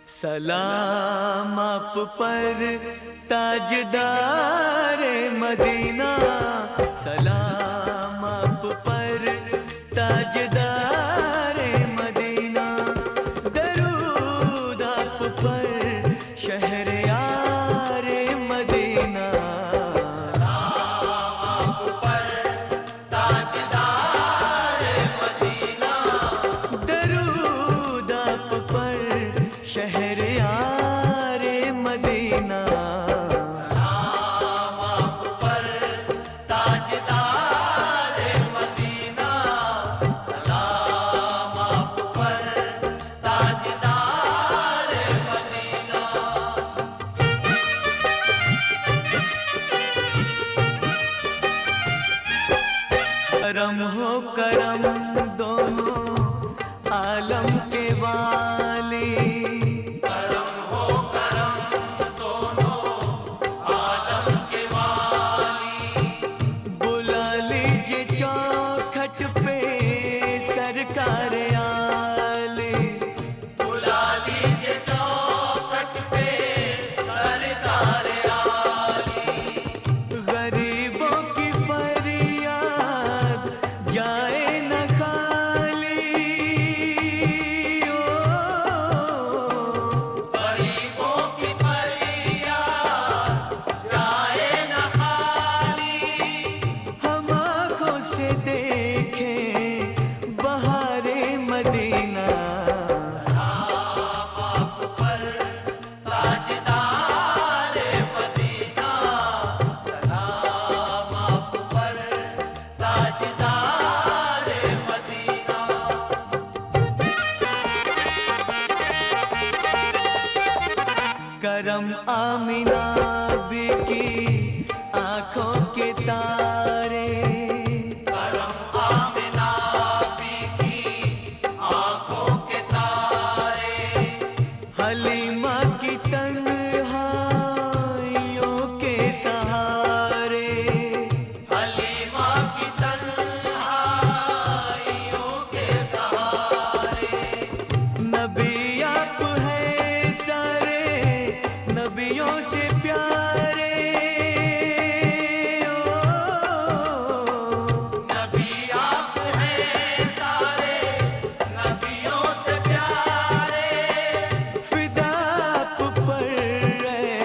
सलाम आप पर ताजदारे मदीना, सलाम आप पर ताजदारे मदीना, दरूद आप पर शहरयारे मदीना। सलाम आप पर ताजदारे मदीना, दरूद आप पर शहरयारे मदीना। सलाम आप पर ताजदारे मदीना, सलाम आप पर ताजदारे मदीना। करम हो करम दोनों आलम के वाली, करम हो करम दोनों आलम के वाली, बुला लीजिए चौखट पे सरकार आले, बुला लीजिए चौखट पे सरकार आली। गरीबों की फरियाद जाए न खाली। ओ, गरीबों की फरियाद जाए न खाली। हम आँखों से देखें बहारे मदीना। सलाम आप पर ताजदारे मदीना, सलाम आप पर ताजदारे मदीना। करम आमिना बी की आँखों के तारे, करम आमिना बी की आँखों के तारे, हलीमा की तन्हाइयों के सहारे, हलीमा की तन्हाइयों के सहारे। नबी आप हैं सारे नबियों से प्यारे। ओ, नबी आप हैं सारे नबियों से प्यारे। फिदा आप पर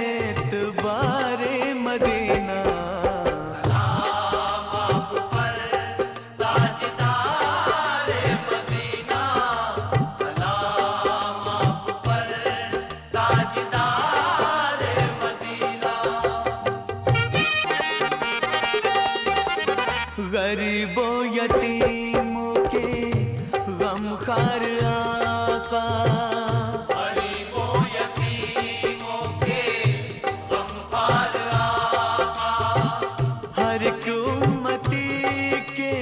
एतबारे मदीना। सलाम आप पर ताजदारे मदीना, सलाम आप पर ताजदारे मदीना। गरीबों यतीमों के गमखार आका, गरीबों यतीमों के गमखार आका, हर एक उम्मती के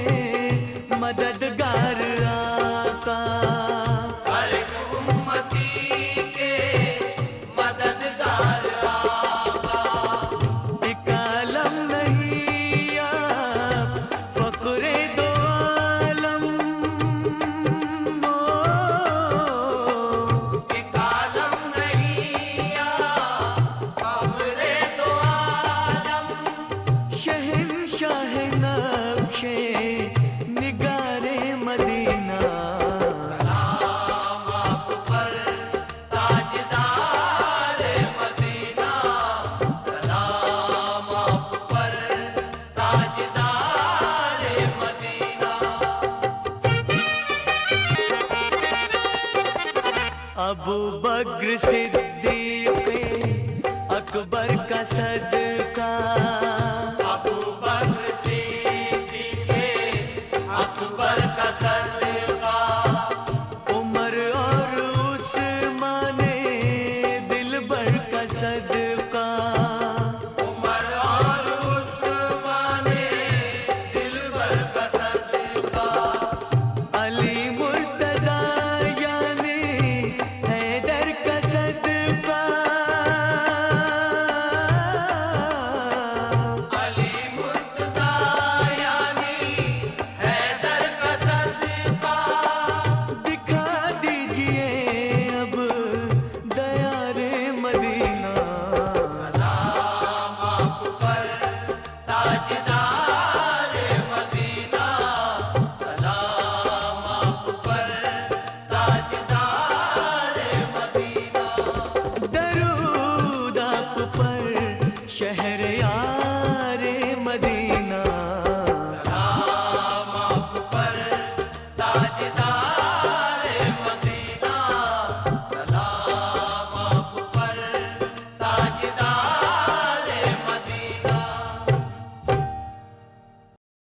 मददगार आका। हर एक उम्मती के मददगार आका। एक आलम नहीं आप फक्रे दो आलम। ओ, एक आलम नहीं आप खबरे दो आलम। शहंशाह नक्शे निगारे मदीना। सलाम आप पर ताजदारे मदीना, सलाम आप पर ताजदारे मदीना। अबू बकर सिद्दीक़ अकबर का सदका, अबू बकर सिद्दीक़ अकबर का सदका, उमर और उस्मान दिलबर का सदका, उमर और उस्मान दिलबर का सदका, अली मुर्तज़ा यानी हैदर का सदका। अली मुर्तज़ा यानी हैदर का सदका। शहरयार